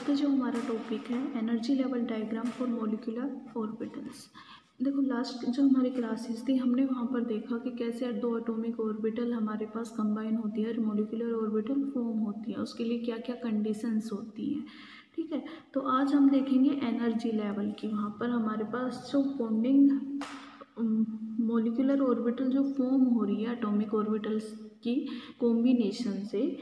आज का जो हमारा टॉपिक है energy level diagram for molecular orbitals. देखो लास्ट जो हमारी क्लासेस थी हमने वहाँ पर देखा कि कैसे दो एटॉमिक ऑर्बिटल हमारे पास कंबाइन होती है, मॉलिक्यूलर ऑर्बिटल फॉर्म होती है, उसके लिए क्या क्या कंडीशंस होती हैं। ठीक है, तो आज हम देखेंगे एनर्जी लेवल की। वहाँ पर हमारे पास जो बॉन्डिंग मॉलिक्यूलर ऑर्बिटल जो फॉर्म हो रही है एटॉमिक ऑर्बिटल्स की कॉम्बिनेशन से,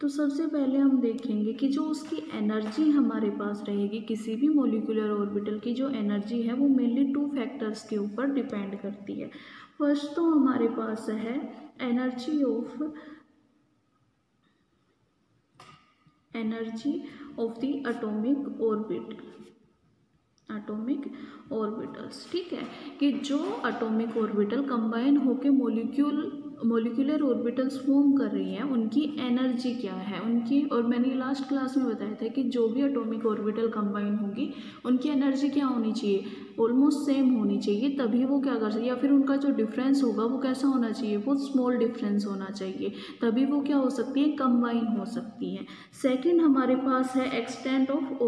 तो सबसे पहले हम देखेंगे कि जो उसकी एनर्जी हमारे पास रहेगी, किसी भी मॉलिक्यूलर ऑर्बिटल की जो एनर्जी है वो मेनली 2 फैक्टर्स के ऊपर डिपेंड करती है। फर्स्ट तो हमारे पास है energy of the atomic orbitals. ठीक है, कि जो एटॉमिक ऑर्बिटल कंबाइन होकर मॉलिक्यूलर ऑर्बिटल्स फॉर्म कर रही हैं उनकी एनर्जी क्या है उनकी। और मैंने लास्ट क्लास में बताया था कि जो भी एटॉमिक ऑर्बिटल कंबाइन होगी उनकी एनर्जी क्या होनी चाहिए, ऑलमोस्ट सेम होनी चाहिए, तभी वो क्या कर सकती है, या फिर उनका जो डिफरेंस होगा वो कैसा होना चाहिए, वो स्मॉल डिफरेंस होना चाहिए, तभी वो क्या हो सकती है, कंबाइन हो सकती हैं। सेकेंड हमारे पास है एक्सटेंट ऑफ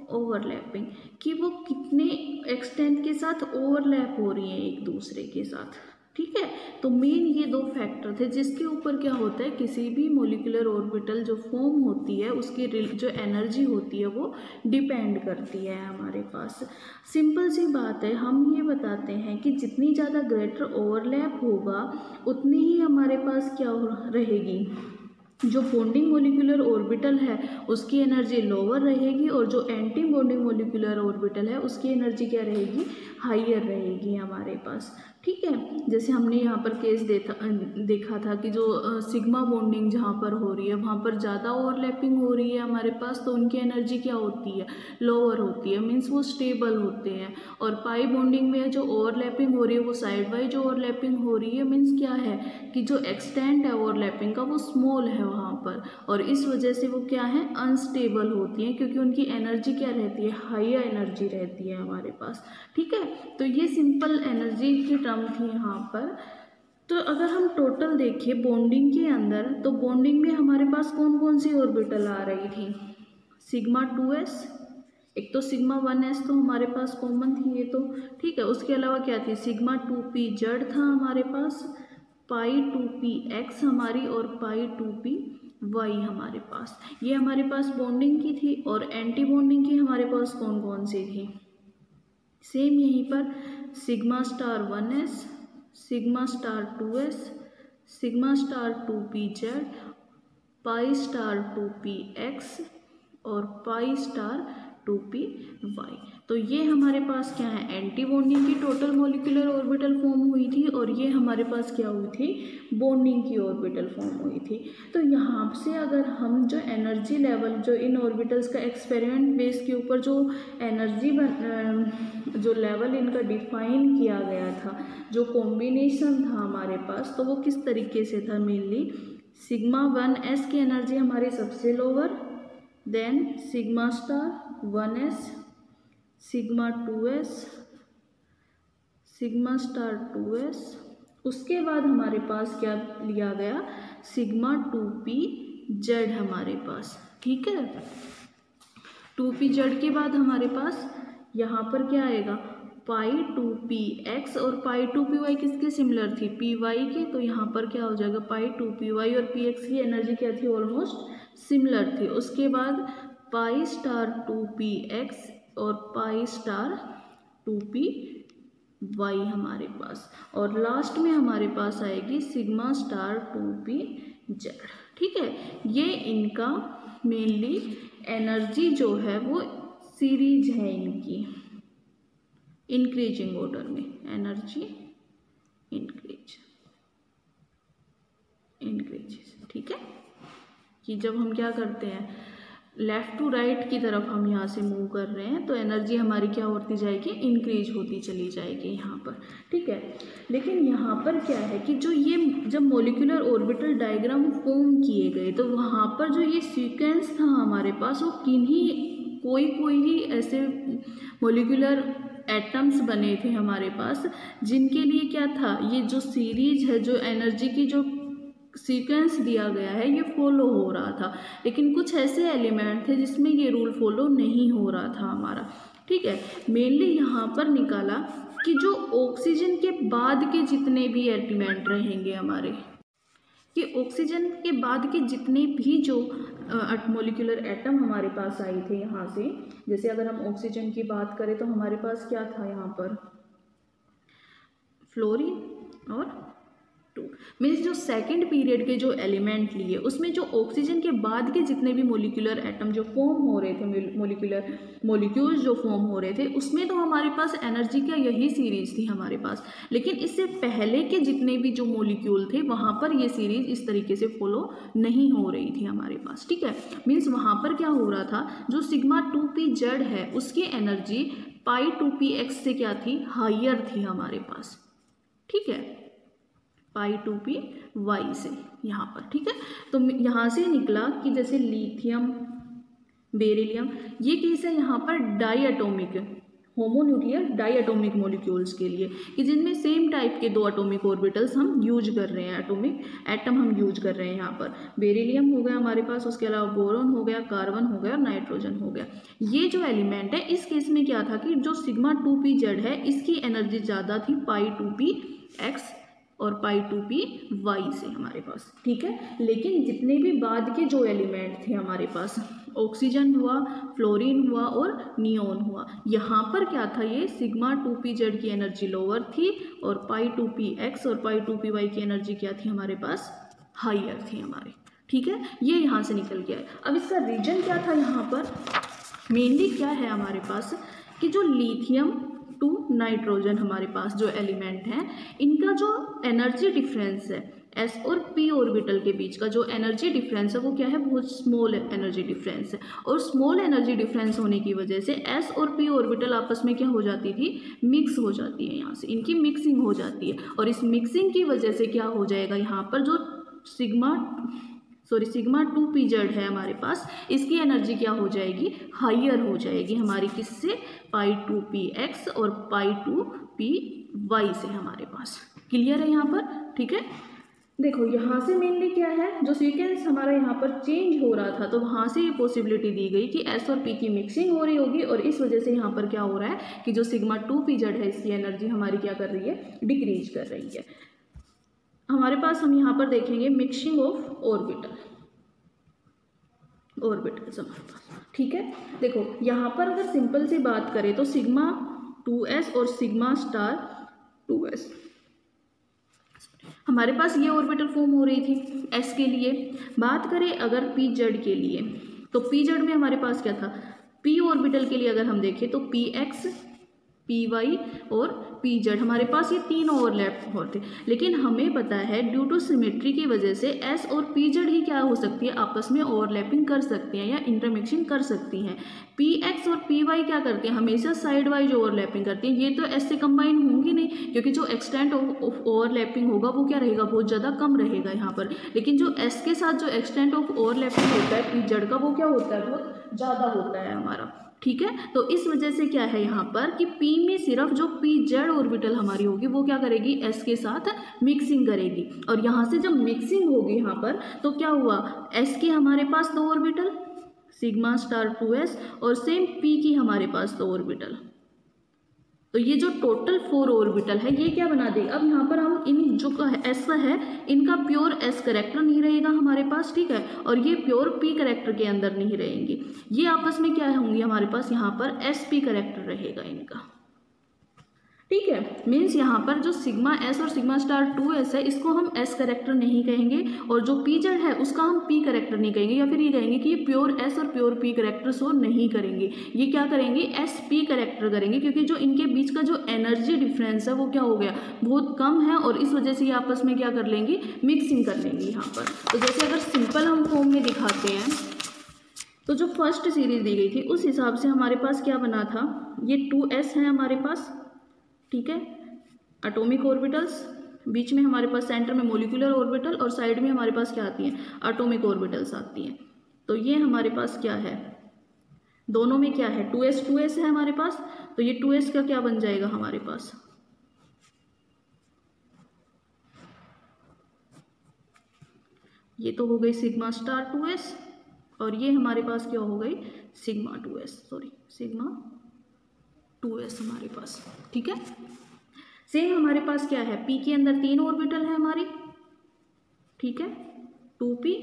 ओवरलैपिंग, कि वो कितने एक्सटेंट के साथ ओवरलैप हो रही हैं एक दूसरे के साथ। ठीक है, तो मेन ये 2 फैक्टर थे जिसके ऊपर क्या होता है, किसी भी मॉलिक्यूलर ऑर्बिटल जो फॉर्म होती है उसकी जो एनर्जी होती है वो डिपेंड करती है हमारे पास। सिंपल सी बात है, हम ये बताते हैं कि जितनी ज़्यादा ग्रेटर ओवरलैप होगा उतनी ही हमारे पास क्या रहेगी, जो बॉन्डिंग मॉलिक्यूलर ऑर्बिटल है उसकी एनर्जी लोअर रहेगी, और जो एंटी बॉन्डिंग मॉलिक्यूलर ऑर्बिटल है उसकी एनर्जी क्या रहेगी, हाइयर रहेगी हमारे पास। ठीक है, जैसे हमने यहाँ पर केस देखा था कि जो सिग्मा बॉन्डिंग जहाँ पर हो रही है वहाँ पर ज़्यादा ओवरलैपिंग हो रही है हमारे पास, तो उनकी एनर्जी क्या होती है, लोअर होती है, मीन्स वो स्टेबल होते हैं। और पाई बॉन्डिंग में जो ओवरलैपिंग हो रही है वो साइड वाइज ओवरलैपिंग हो रही है, मीन्स क्या है कि जो एक्सटेंट है ओवरलैपिंग का वो स्मॉल है वहाँ पर, और इस वजह से वो क्या है, अनस्टेबल होती हैं, क्योंकि उनकी एनर्जी क्या रहती है, हायर एनर्जी रहती है हमारे पास। ठीक है, तो ये सिंपल एनर्जी की टर्म थी यहाँ पर। तो अगर हम टोटल देखें बॉन्डिंग के अंदर, तो बॉन्डिंग में हमारे पास कौन कौन सी ऑर्बिटल आ रही थी, सिग्मा 2s, एक तो सिग्मा 1s तो हमारे पास कॉमन थी ये तो। ठीक है, उसके अलावा क्या थी, सिग्मा 2p जेड था हमारे पास, पाई 2px हमारी, और पाई 2py हमारे पास। ये हमारे पास बॉन्डिंग की थी। और एंटी बॉन्डिंग की हमारे पास कौन कौन सी थी, सेम यहीं पर sigma star 1s, sigma star 2s, sigma star 2pz, pi star 2px और पाई स्टार 2py। तो ये हमारे पास क्या है, एंटी बॉन्डिंग की टोटल मॉलिक्यूलर ऑर्बिटल फॉर्म हुई थी, और ये हमारे पास क्या हुई थी, बॉन्डिंग की ऑर्बिटल फॉर्म हुई थी। तो यहाँ से अगर हम जो एनर्जी लेवल जो इन ऑर्बिटल्स का एक्सपेरिमेंट बेस के ऊपर जो एनर्जी जो लेवल इनका डिफाइन किया गया था, जो कॉम्बिनेशन था हमारे पास, तो वो किस तरीके से था, मेनली सिग्मा 1s की एनर्जी हमारी सबसे lower, then sigma star 1s, sigma 2s, sigma star 2s, उसके बाद हमारे पास क्या लिया गया, सिग्मा 2pz हमारे पास। ठीक है, 2pz के बाद हमारे पास यहाँ पर क्या आएगा, पाई 2px और पाई 2py किसके सिमिलर थी, py के, तो यहाँ पर क्या हो जाएगा, पाई 2py और px की एनर्जी क्या थी, ऑलमोस्ट सिमिलर थी। उसके बाद पाई स्टार 2px और पाई स्टार 2py हमारे पास, और लास्ट में हमारे पास आएगी सिग्मा स्टार 2pz। ठीक है, ये इनका मेनली एनर्जी जो है वो सीरीज है इनकी, इंक्रीजिंग ऑर्डर में एनर्जी इंक्रीज। ठीक है, कि जब हम क्या करते हैं, लेफ़्ट टू राइट की तरफ हम यहाँ से मूव कर रहे हैं, तो एनर्जी हमारी क्या होती जाएगी, इंक्रीज होती चली जाएगी यहाँ पर। ठीक है, लेकिन यहाँ पर क्या है कि जो ये जब मॉलिक्यूलर ऑर्बिटल डायग्राम फॉर्म किए गए, तो वहाँ पर जो ये सीक्वेंस था हमारे पास, वो कोई ही ऐसे मॉलिक्यूलर एटम्स बने थे हमारे पास जिनके लिए क्या था, ये जो सीरीज है, जो एनर्जी की जो सीक्वेंस दिया गया है ये फॉलो हो रहा था, लेकिन कुछ ऐसे एलिमेंट थे जिसमें ये रूल फॉलो नहीं हो रहा था हमारा। ठीक है, मेनली यहाँ पर निकाला कि जो ऑक्सीजन के बाद के जितने भी एलिमेंट रहेंगे हमारे, कि ऑक्सीजन के बाद के जितने भी जो मॉलिक्यूलर एटम हमारे पास आए थे यहाँ से, जैसे अगर हम ऑक्सीजन की बात करें तो हमारे पास क्या था यहाँ पर, फ्लोरीन और 2 मीन्स जो सेकंड पीरियड के जो एलिमेंट लिए उसमें जो ऑक्सीजन के बाद के जितने भी मॉलिक्यूलर एटम जो फॉर्म हो रहे थे, मॉलिक्यूल्स जो फॉर्म हो रहे थे, उसमें तो हमारे पास एनर्जी का यही सीरीज थी हमारे पास। लेकिन इससे पहले के जितने भी जो मॉलिक्यूल थे वहाँ पर ये सीरीज इस तरीके से फॉलो नहीं हो रही थी हमारे पास। ठीक है, मीन्स वहाँ पर क्या हो रहा था, जो सिग्मा 2p z है उसकी एनर्जी पाई 2px से क्या थी, हायर थी हमारे पास। ठीक है, पाई 2py से यहाँ पर। ठीक है, तो यहाँ से निकला कि जैसे लिथियम, बेरिलियम, ये केस है यहाँ पर डाईएटॉमिक, होमोन्यूक्लियर डाईएटॉमिक मॉलिक्यूल्स के लिए, कि जिनमें सेम टाइप के 2 एटॉमिक ऑर्बिटल्स हम यूज कर रहे हैं, एटॉमिक एटम हम यूज कर रहे हैं यहाँ पर। बेरिलियम हो गया हमारे पास, उसके अलावा बोरॉन हो गया, कार्बन हो गया और नाइट्रोजन हो गया। ये जो एलिमेंट है इस केस में क्या था कि जो सिग्मा 2pz है इसकी एनर्जी ज़्यादा थी पाई 2px और पाई 2py से हमारे पास। ठीक है, लेकिन जितने भी बाद के जो एलिमेंट थे हमारे पास, ऑक्सीजन हुआ, फ्लोरीन हुआ और नियोन हुआ, यहाँ पर क्या था, ये सिग्मा 2pz की एनर्जी लोअर थी और पाई 2px और पाई 2py की एनर्जी क्या थी हमारे पास, हायर थी हमारे। ठीक है, ये यहाँ से निकल गया है। अब इसका रीजन क्या था यहाँ पर, मेनली क्या है हमारे पास कि जो लिथियम टू नाइट्रोजन हमारे पास जो एलिमेंट हैं, इनका जो एनर्जी डिफरेंस है s और p ऑर्बिटल के बीच का जो एनर्जी डिफरेंस है वो क्या है, बहुत स्मॉल एनर्जी डिफरेंस है। और स्मॉल एनर्जी डिफरेंस होने की वजह से s और p ऑर्बिटल आपस में क्या हो जाती थी, मिक्स हो जाती है, यहाँ से इनकी मिक्सिंग हो जाती है। और इस मिक्सिंग की वजह से क्या हो जाएगा, यहाँ पर जो सिग्मा 2pz है हमारे पास, इसकी एनर्जी क्या हो जाएगी, हायर हो जाएगी हमारी, किससे, पाई 2px और पाई 2py से हमारे पास। क्लियर है यहाँ पर। ठीक है, देखो यहाँ से मेनली क्या है, जो सीक्वेंस हमारा यहाँ पर चेंज हो रहा था तो वहाँ से ये पॉसिबिलिटी दी गई कि s और p की मिक्सिंग हो रही होगी और इस वजह से यहाँ पर क्या हो रहा है कि जो सिग्मा 2pz है इसकी एनर्जी हमारी क्या कर रही है, डिक्रीज कर रही है हमारे पास। हम यहाँ पर देखेंगे मिक्सिंग ऑफ ऑर्बिटल्स हमारे पास। ठीक है, देखो यहाँ पर अगर सिंपल सी बात करें तो सिग्मा 2s और सिग्मा स्टार 2s हमारे पास ये ऑर्बिटल फॉर्म हो रही थी s के लिए। बात करें अगर pz के लिए तो pz में हमारे पास क्या था, p ऑर्बिटल के लिए अगर हम देखें तो px, py और pz हमारे पास ये 3 ओवरलैप होते, लेकिन हमें पता है ड्यू टू सिमेट्री की वजह से s और pz ही क्या हो सकती है, आपस में ओवरलैपिंग कर सकती हैं या इंटरमिक्सिंग कर सकती हैं। px और py क्या करते हैं, हमेशा साइड वाइज ओवरलैपिंग करती हैं। ये तो s से कंबाइन होंगी नहीं क्योंकि जो एक्सटेंट ऑफ ओवरलैपिंग होगा वो क्या रहेगा, बहुत ज़्यादा कम रहेगा यहाँ पर। लेकिन जो s के साथ जो एक्सटेंट ऑफ ओवरलैपिंग होता है pz का, वो क्या होता है, बहुत ज़्यादा होता है हमारा। ठीक है, तो इस वजह से क्या है यहाँ पर कि p में सिर्फ जो pz ऑर्बिटल हमारी होगी वो क्या करेगी, s के साथ मिक्सिंग करेगी। और यहाँ से जब मिक्सिंग होगी यहाँ पर तो क्या हुआ, s के हमारे पास 2 ऑर्बिटल सिग्मा स्टार 2s और सेम p की हमारे पास 2 ऑर्बिटल, तो ये जो टोटल 4 ऑर्बिटल है ये क्या बना देगी। अब यहाँ पर हम इन जो s है इनका प्योर s करेक्टर नहीं रहेगा हमारे पास। ठीक है, और ये प्योर p करेक्टर के अंदर नहीं रहेंगे, ये आपस में क्या होंगी हमारे पास, यहाँ पर sp करेक्टर रहेगा इनका। ठीक है, मीन्स यहाँ पर जो सिग्मा s और सिग्मा स्टार 2s है इसको हम s करेक्टर नहीं कहेंगे और जो pz है उसका हम p करेक्टर नहीं कहेंगे, या फिर ये कहेंगे कि ये प्योर s और प्योर p करेक्टर शो नहीं करेंगे, ये क्या करेंगे, sp करेक्टर करेंगे, क्योंकि जो इनके बीच का जो एनर्जी डिफरेंस है वो क्या हो गया, बहुत कम है और इस वजह से ये आपस में क्या कर लेंगे, मिक्सिंग कर लेंगे यहाँ पर। तो जैसे अगर सिंपल हम फॉर्म में दिखाते हैं तो जो फर्स्ट सीरीज दी गई थी उस हिसाब से हमारे पास क्या बना था, ये 2s है हमारे पास। ठीक है, एटॉमिक ऑर्बिटल्स, बीच में हमारे पास सेंटर में मॉलिक्यूलर ऑर्बिटल और साइड में हमारे पास क्या आती हैं, एटॉमिक ऑर्बिटल्स आती हैं। तो ये हमारे पास क्या है, दोनों में क्या है, 2s है हमारे पास, तो ये 2s का क्या बन जाएगा हमारे पास, ये तो हो गई सिग्मा स्टार 2s, और ये हमारे पास क्या हो गई sigma 2s, sorry sigma 2s हमारे पास। ठीक है, सेम हमारे पास क्या है, p के अंदर 3 ऑर्बिटल है हमारी, ठीक है 2p,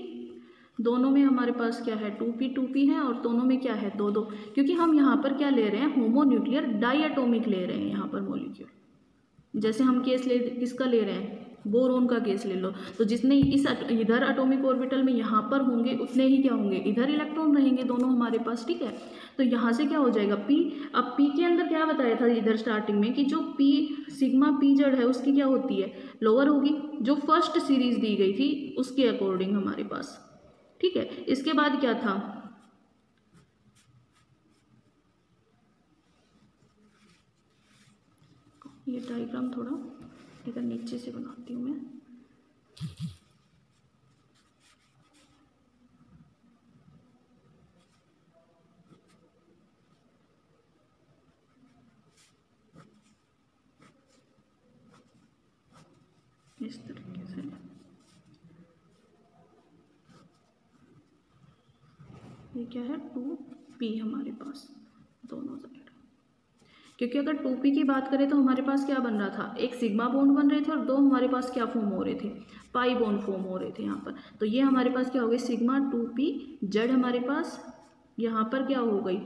दोनों में हमारे पास क्या है 2p है, और दोनों में क्या है 2 2, क्योंकि हम यहाँ पर क्या ले रहे हैं होमोन्यूक्लियर डाइएटोमिक ले रहे हैं यहाँ पर मॉलिक्यूल। जैसे हम केस किसका ले रहे हैं, बोरोन का केस ले लो, तो जितने इधर एटॉमिक ऑर्बिटल में यहाँ पर होंगे उतने ही क्या होंगे इधर इलेक्ट्रॉन रहेंगे दोनों हमारे पास। ठीक है, तो यहाँ से क्या हो जाएगा p, अब p के अंदर क्या बताया था इधर स्टार्टिंग में कि जो p सिग्मा p जेड है उसकी क्या होती है लोअर होगी, जो फर्स्ट सीरीज दी गई थी उसके अकॉर्डिंग हमारे पास। ठीक है, इसके बाद क्या था, ये डायग्राम थोड़ा इधर नीचे से बनाती हूँ मैं। इस तरीके से ये क्या है 2p हमारे पास दोनों साइड, क्योंकि अगर 2p की बात करें तो हमारे पास क्या बन रहा था, एक सिग्मा बॉन्ड बन रहे थे और 2 हमारे पास क्या फॉर्म हो रहे थे पाई बॉन्ड फॉर्म हो रहे थे यहाँ पर। तो ये हमारे पास क्या हो गई सिग्मा 2p जेड हमारे पास, यहाँ पर क्या हो गई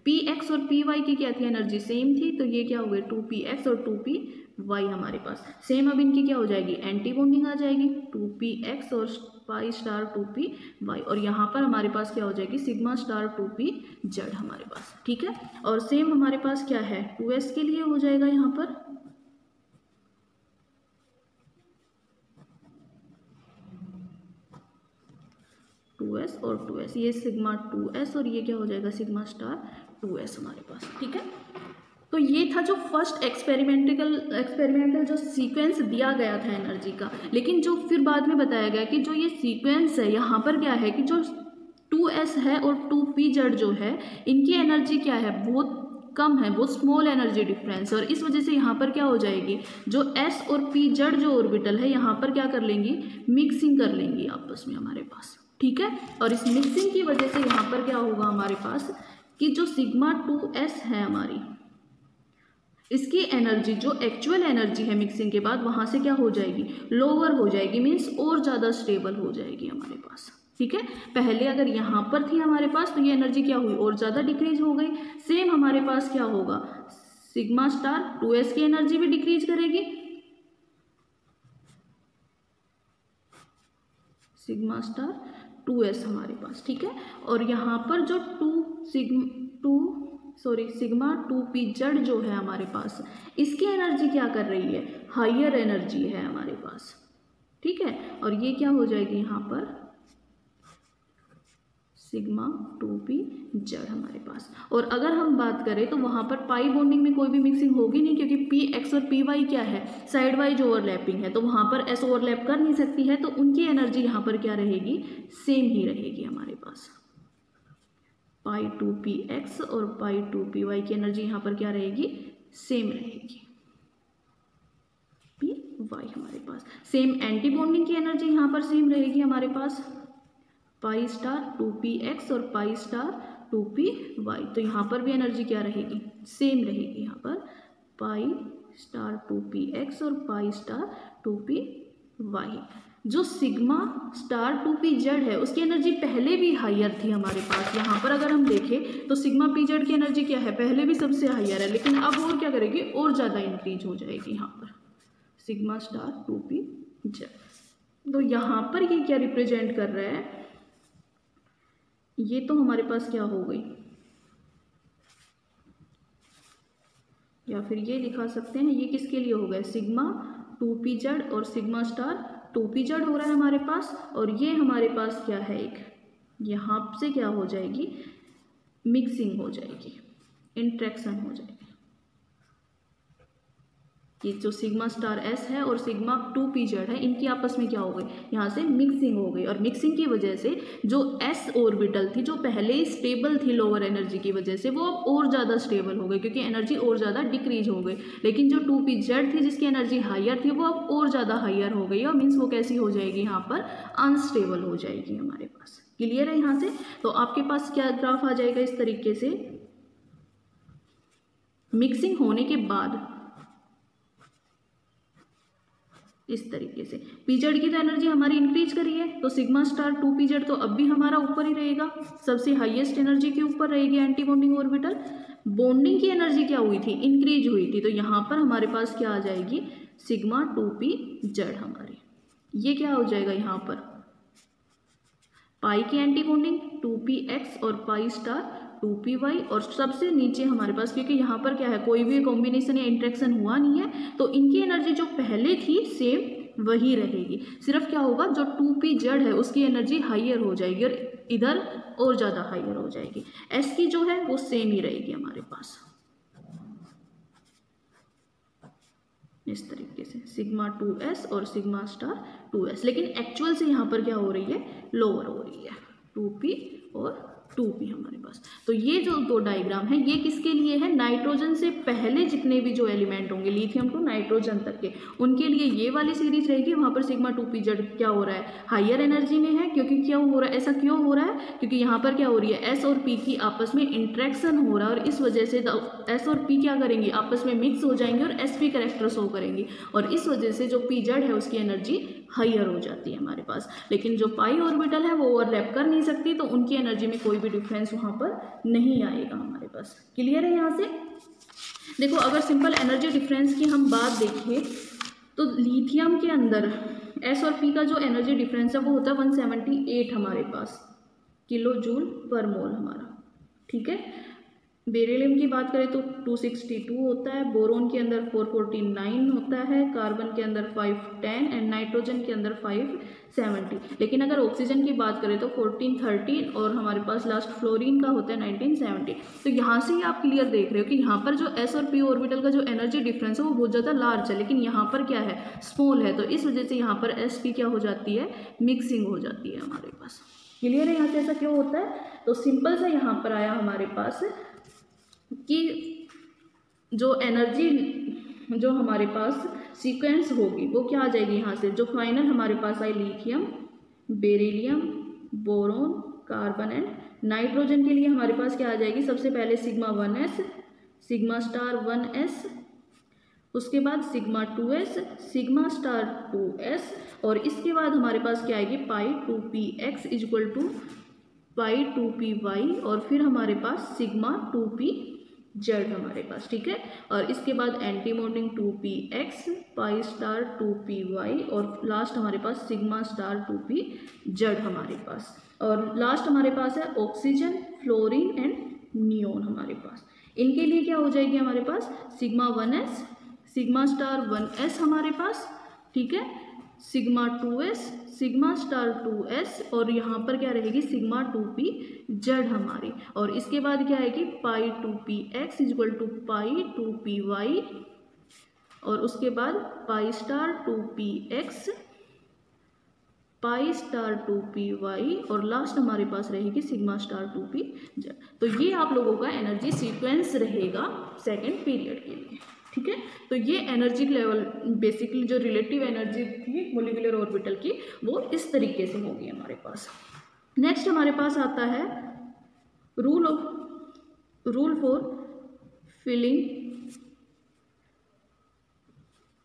px और py की क्या थी एनर्जी सेम थी, तो ये क्या हो गई 2px और 2py हमारे पास सेम। अब इनकी क्या हो जाएगी एंटी बॉन्डिंग आ जाएगी 2px और पाई स्टार 2py, और यहाँ पर हमारे पास क्या हो जाएगी सिग्मा स्टार 2p जेड हमारे पास। ठीक है, और सेम हमारे पास क्या है 2s के लिए हो जाएगा यहाँ पर, और 2s ये सिग्मा 2s और ये क्या हो जाएगा सिग्मा स्टार 2s हमारे पास। ठीक है, तो ये था जो फर्स्ट एक्सपेरिमेंटल जो सीक्वेंस दिया गया था एनर्जी का। लेकिन जो फिर बाद में बताया गया कि जो ये सीक्वेंस है यहाँ पर क्या है कि जो 2s है और 2pz जो है इनकी एनर्जी क्या है बहुत कम है, बहुत स्मॉल एनर्जी डिफरेंस, और इस वजह से यहाँ पर क्या हो जाएगी जो s और pz जो ऑर्बिटल है यहाँ पर क्या कर लेंगी मिक्सिंग कर लेंगी आपस में हमारे पास। ठीक है, और इस मिक्सिंग की वजह से यहाँ पर क्या होगा हमारे पास कि जो सिग्मा 2s है हमारी इसकी एनर्जी जो एक्चुअल एनर्जी है मिक्सिंग के बाद वहाँ से क्या हो जाएगी लोअर हो जाएगी, मीन्स और ज़्यादा स्टेबल हो जाएगी हमारे पास। ठीक है, पहले अगर यहाँ पर थी हमारे पास तो ये एनर्जी क्या हुई और ज़्यादा डिक्रीज हो गई। सेम हमारे पास क्या होगा सिग्मा स्टार 2s की एनर्जी भी डिक्रीज करेगी, सिग्मा स्टार 2s हमारे पास। ठीक है, और यहाँ पर जो सिग्मा 2pz जो है हमारे पास इसकी एनर्जी क्या कर रही है हायर एनर्जी है हमारे पास। ठीक है, और ये क्या हो जाएगी यहाँ पर सिग्मा 2pz हमारे पास। और अगर हम बात करें तो वहाँ पर पाई बॉन्डिंग में कोई भी मिक्सिंग होगी नहीं, क्योंकि px और py क्या है साइड वाइज ओवरलैपिंग है, तो वहाँ पर s ओवरलैप कर नहीं सकती है, तो उनकी एनर्जी यहाँ पर क्या रहेगी सेम ही रहेगी हमारे पास। पाई 2px और पाई 2py की एनर्जी यहाँ पर क्या रहेगी सेम रहेगी, py हमारे पास सेम। एंटी बॉन्डिंग की एनर्जी यहाँ पर सेम रहेगी हमारे पास पाई स्टार 2px और पाई स्टार 2py, तो यहाँ पर भी एनर्जी क्या रहेगी सेम रहेगी यहाँ पर पाई स्टार 2px और पाई स्टार 2py। जो सिग्मा स्टार 2pz है उसकी एनर्जी पहले भी हायर थी हमारे पास। यहाँ पर अगर हम देखें तो सिग्मा pz की एनर्जी क्या है पहले भी सबसे हायर है, लेकिन अब और क्या करेगी और ज़्यादा इंक्रीज हो जाएगी यहाँ पर सिग्मा स्टार 2pz। तो यहाँ पर ये क्या रिप्रेजेंट कर रहा है, ये तो हमारे पास क्या हो गई, या फिर ये दिखा सकते हैं ये किसके लिए हो गया सिग्मा 2pz और सिग्मा स्टार 2pz हो रहा है हमारे पास, और ये हमारे पास क्या है एक यहाँ से क्या हो जाएगी मिक्सिंग हो जाएगी इंट्रैक्शन हो जाएगी। कि जो सिग्मा स्टार एस है और सिग्मा 2pz है, इनकी आपस में क्या हो गई, यहाँ से मिक्सिंग हो गई। और मिक्सिंग की वजह से जो एस ऑर्बिटल थी, जो पहले ही स्टेबल थी लोअर एनर्जी की वजह से, वो अब और ज़्यादा स्टेबल हो गई, क्योंकि एनर्जी और ज़्यादा डिक्रीज हो गई। लेकिन जो 2pz थी, जिसकी एनर्जी हायर थी, वो अब और ज़्यादा हायर हो गई, और मीन्स वो कैसी हो जाएगी, यहाँ पर अनस्टेबल हो जाएगी हमारे पास। क्लियर है यहाँ से? तो आपके पास क्या ग्राफ आ जाएगा इस तरीके से, मिक्सिंग होने के बाद इस तरीके से पीजेड की तो एनर्जी हमारी इंक्रीज करी है, तो सिग्मा स्टार 2pz तो अब भी हमारा ऊपर ही रहेगा, सबसे हाईएस्ट एनर्जी के ऊपर रहेगी एंटी बॉन्डिंग ऑर्बिटल। बॉन्डिंग की एनर्जी क्या हुई थी, इंक्रीज हुई थी, तो यहाँ पर हमारे पास क्या आ जाएगी, सिग्मा 2pz हमारी। ये क्या हो जाएगा यहाँ पर, पाई की एंटी बॉन्डिंग 2px और पाई स्टार 2py, और सबसे नीचे हमारे पास, क्योंकि यहाँ पर क्या है, कोई भी कॉम्बिनेशन या इंट्रैक्शन हुआ नहीं है, तो इनकी एनर्जी जो पहले थी सेम वही रहेगी, सिर्फ क्या होगा, जो 2pz है उसकी एनर्जी हाइयर हो जाएगी और इधर और ज़्यादा हाइयर हो जाएगी। s की जो है वो सेम ही रहेगी हमारे पास, इस तरीके से सिग्मा 2s और सिग्मा स्टार 2s। लेकिन एक्चुअल से यहाँ पर क्या हो रही है, लोअर हो रही है, 2p और 2p हमारे पास। तो ये जो दो डायग्राम है, ये किसके लिए है, नाइट्रोजन से पहले जितने भी जो एलिमेंट होंगे लिथियम टू नाइट्रोजन तक के, उनके लिए ये वाली सीरीज रहेगी। वहाँ पर सिग्मा 2pz क्या हो रहा है, हायर एनर्जी में है, क्योंकि क्या हो रहा है, ऐसा क्यों हो रहा है, क्योंकि यहाँ पर क्या हो रही है, s और p की आपस में इंट्रैक्शन हो रहा है, और इस वजह से s और p क्या करेंगी, आपस में मिक्स हो जाएंगे और sp कैरेक्टर शो करेंगी, और इस वजह से जो pz है उसकी एनर्जी हाइयर हो जाती है हमारे पास। लेकिन जो पाई ऑर्बिटल है वो ओवरलैप कर नहीं सकती, तो उनकी एनर्जी में कोई भी डिफरेंस वहाँ पर नहीं आएगा हमारे पास। क्लियर है यहाँ से? देखो, अगर सिंपल एनर्जी डिफरेंस की हम बात देखें तो लिथियम के अंदर एस और पी का जो एनर्जी डिफरेंस है वो होता है 178 हमारे पास किलो जूल पर मोल हमारा, ठीक है। बेरिलियम की बात करें तो 262 होता है, बोरोन के अंदर 449 होता है, कार्बन के अंदर 510 एंड नाइट्रोजन के अंदर 570। लेकिन अगर ऑक्सीजन की बात करें तो 1413 और हमारे पास लास्ट फ्लोरीन का होता है 1970। तो यहाँ से ही आप क्लियर देख रहे हो कि यहाँ पर जो एस और पी ऑर्बिटल का जो एनर्जी डिफरेंस है वो बहुत ज़्यादा लार्ज है, लेकिन यहाँ पर क्या है, स्मॉल है, तो इस वजह से यहाँ पर एस पी क्या हो जाती है, मिक्सिंग हो जाती है हमारे पास। क्लियर है यहाँ से ऐसा क्यों होता है? तो सिंपल सा यहाँ पर आया हमारे पास कि जो एनर्जी जो हमारे पास सीक्वेंस होगी वो क्या आ जाएगी, यहाँ से जो फाइनल हमारे पास आई lithium, beryllium, boron, carbon and nitrogen के लिए हमारे पास क्या आ जाएगी, सबसे पहले sigma 1s, sigma star 1s, उसके बाद sigma 2s, sigma star 2s, और इसके बाद हमारे पास क्या आएगी, पाई 2px equal to pi 2py, और फिर हमारे पास सिग्मा 2pz हमारे पास, ठीक है। और इसके बाद anti bonding 2px, pi star 2py, और लास्ट हमारे पास सिग्मा स्टार 2pz हमारे पास, और लास्ट हमारे पास है ऑक्सीजन, फ्लोरीन एंड नियोन हमारे पास। इनके लिए क्या हो जाएगी हमारे पास, sigma 1s, sigma star 1s हमारे पास, ठीक है, sigma 2s, sigma star 2s, और यहाँ पर क्या रहेगी, सिग्मा 2pz हमारी, और इसके बाद क्या आएगी, पाई 2px equal to pi 2py, और उसके बाद pi star 2px, pi star 2py, और लास्ट हमारे पास रहेगी सिग्मा स्टार 2pz। तो ये आप लोगों का एनर्जी सीक्वेंस रहेगा सेकेंड पीरियड के लिए, ठीक है। तो ये एनर्जी लेवल बेसिकली जो रिलेटिव एनर्जी थी मोलिकुलर ऑर्बिटल की वो इस तरीके से होगी हमारे पास। नेक्स्ट हमारे पास आता है rule for filling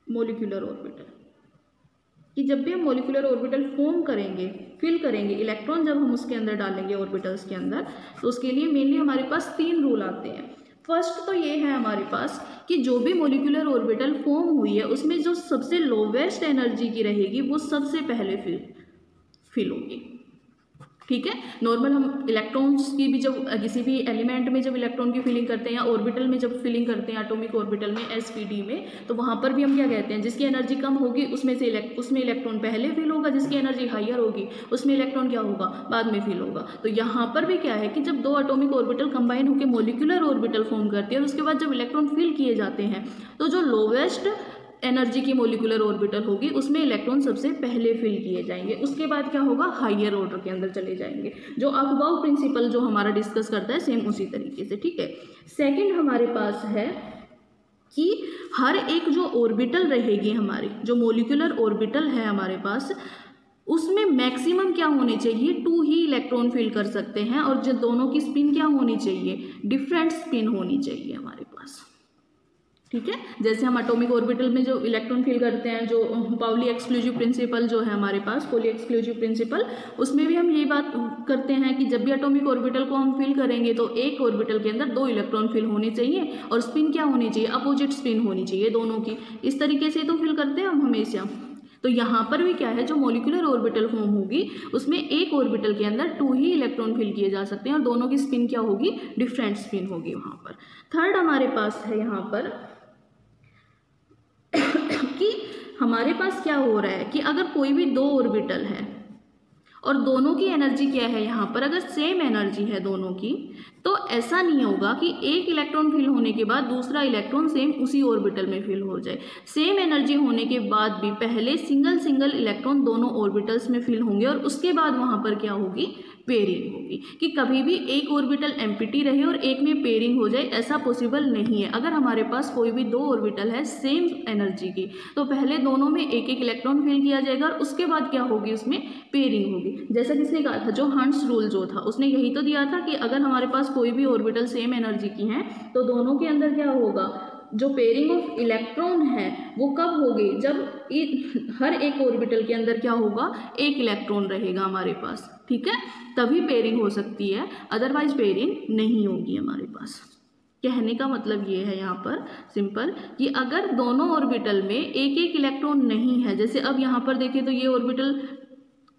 molecular orbital, कि जब भी हम मोलिकुलर ऑर्बिटल फॉर्म करेंगे, फिल करेंगे, इलेक्ट्रॉन जब हम उसके अंदर डालेंगे ऑर्बिटल्स के अंदर, तो उसके लिए मेनली हमारे पास 3 रूल आते हैं। फर्स्ट तो ये है हमारे पास कि जो भी मोलिकुलर ऑर्बिटल फॉर्म हुई है उसमें जो सबसे लोवेस्ट एनर्जी की रहेगी वो सबसे पहले फिल होगी, ठीक है। नॉर्मल हम इलेक्ट्रॉन्स की भी जब किसी भी एलिमेंट में जब इलेक्ट्रॉन की फिलिंग करते हैं या ऑर्बिटल में जब फिलिंग करते हैं एटॉमिक ऑर्बिटल में एसपीडी में, तो वहाँ पर भी हम क्या कहते हैं, जिसकी एनर्जी कम होगी उसमें इलेक्ट्रॉन पहले फिल होगा, जिसकी एनर्जी हाइयर होगी उसमें इलेक्ट्रॉन क्या होगा, बाद में फिल होगा। तो यहाँ पर भी क्या है कि जब 2 एटॉमिक ऑर्बिटल कंबाइन होकर मोलिकुलर ऑर्बिटल फॉर्म करती है और उसके बाद जब इलेक्ट्रॉन फिल किए जाते हैं तो जो लोवेस्ट एनर्जी की मोलिकुलर ऑर्बिटल होगी उसमें इलेक्ट्रॉन सबसे पहले फिल किए जाएंगे। उसके बाद क्या होगा, हायर ऑर्डर के अंदर चले जाएंगे। जो अबव प्रिंसिपल जो हमारा डिस्कस करता है सेम उसी तरीके से, ठीक है। सेकंड हमारे पास है कि हर एक जो ऑर्बिटल रहेगी हमारी, जो मोलिकुलर ऑर्बिटल है हमारे पास, उसमें मैक्सिमम क्या होने चाहिए, 2 ही इलेक्ट्रॉन फिल कर सकते हैं। और जो दोनों की स्पिन क्या होनी चाहिए, डिफरेंट स्पिन होनी चाहिए हमारे पास, ठीक है। जैसे हम एटॉमिक ऑर्बिटल में जो इलेक्ट्रॉन फिल करते हैं, जो पाउली एक्सक्लूसिव प्रिंसिपल जो है हमारे पास, पॉली एक्सक्लूसिव प्रिंसिपल, उसमें भी हम यही बात करते हैं कि जब भी एटॉमिक ऑर्बिटल को हम फिल करेंगे तो एक ऑर्बिटल के अंदर 2 इलेक्ट्रॉन फिल होने चाहिए और स्पिन क्या होनी चाहिए, अपोजिट स्पिन होनी चाहिए दोनों की। इस तरीके से तो फिल करते हैं हम हमेशा। तो यहाँ पर भी क्या है, जो मोलिकुलर ऑर्बिटल फॉर्म होगी उसमें एक ऑर्बिटल के अंदर 2 ही इलेक्ट्रॉन फिल किए जा सकते हैं और दोनों की स्पिन क्या होगी, डिफरेंट स्पिन होगी वहाँ पर। थर्ड हमारे पास है यहाँ पर कि हमारे पास क्या हो रहा है कि अगर कोई भी 2 ऑर्बिटल है और दोनों की एनर्जी क्या है, यहाँ पर अगर सेम एनर्जी है दोनों की, तो ऐसा नहीं होगा कि एक इलेक्ट्रॉन फिल होने के बाद दूसरा इलेक्ट्रॉन सेम उसी ऑर्बिटल में फिल हो जाए। सेम एनर्जी होने के बाद भी पहले सिंगल सिंगल इलेक्ट्रॉन दोनों ऑर्बिटल्स में फिल होंगे और उसके बाद वहाँ पर क्या होगी, पेयरिंग होगी। कि कभी भी एक ऑर्बिटल एम्प्टी रहे और एक में पेयरिंग हो जाए, ऐसा पॉसिबल नहीं है। अगर हमारे पास कोई भी 2 ऑर्बिटल है सेम एनर्जी की, तो पहले दोनों में एक एक इलेक्ट्रॉन फिल किया जाएगा और उसके बाद क्या होगी, उसमें पेयरिंग होगी। जैसा किसने कहा था, जो हंट्स रूल जो था उसने यही तो दिया था कि अगर हमारे पास कोई भी ऑर्बिटल सेम एनर्जी की हैं तो दोनों के अंदर क्या होगा, जो पेयरिंग ऑफ इलेक्ट्रॉन है वो कब होगी, जब हर एक ऑर्बिटल के अंदर क्या होगा, एक इलेक्ट्रॉन रहेगा हमारे पास, ठीक है, तभी पेयरिंग हो सकती है, अदरवाइज पेयरिंग नहीं होगी हमारे पास। कहने का मतलब ये है यहाँ पर सिंपल कि अगर दोनों ऑर्बिटल में एक एक इलेक्ट्रॉन नहीं है, जैसे अब यहाँ पर देखें तो ये ऑर्बिटल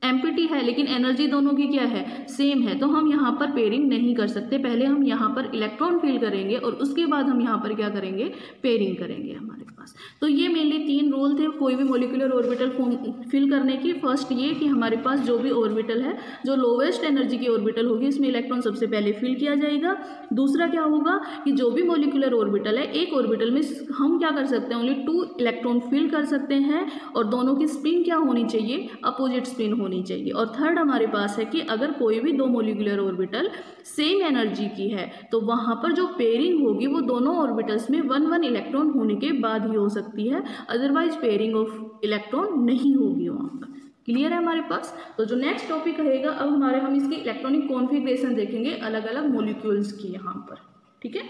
एम्प्टी है लेकिन एनर्जी दोनों की क्या है, सेम है, तो हम यहाँ पर पेयरिंग नहीं कर सकते। पहले हम यहाँ पर इलेक्ट्रॉन फिल करेंगे और उसके बाद हम यहाँ पर क्या करेंगे, पेयरिंग करेंगे हमारे पास। तो ये मेनली 3 रूल थे कोई भी मोलिकुलर ऑर्बिटल फिल करने की। फर्स्ट ये कि हमारे पास जो भी ऑर्बिटल है, जो लोवेस्ट एनर्जी की ऑर्बिटल होगी, इसमें इलेक्ट्रॉन सबसे पहले फिल किया जाएगा। दूसरा क्या होगा कि जो भी मोलिकुलर ऑर्बिटल है, एक ऑर्बिटल में हम क्या कर सकते हैं, ओनली 2 इलेक्ट्रॉन फिल कर सकते हैं और दोनों की स्पिन क्या होनी चाहिए, अपोजिट स्पिन होनी चाहिए। और थर्ड हमारे पास है कि अगर कोई भी 2 मोलिकुलर ऑर्बिटल सेम एनर्जी की है तो वहां पर जो पेयरिंग होगी वो दोनों ऑर्बिटल्स में 1-1 इलेक्ट्रॉन होने के बाद ही हो सकती है, अदरवाइज पेयरिंग ऑफ इलेक्ट्रॉन नहीं होगी वहां पर। क्लियर है हमारे पास। तो जो नेक्स्ट टॉपिक रहेगा अब हम इसकी इलेक्ट्रॉनिक कॉन्फ़िगरेशन देखेंगे अलग अलग मोलिक्यूल्स की यहाँ पर, ठीक है।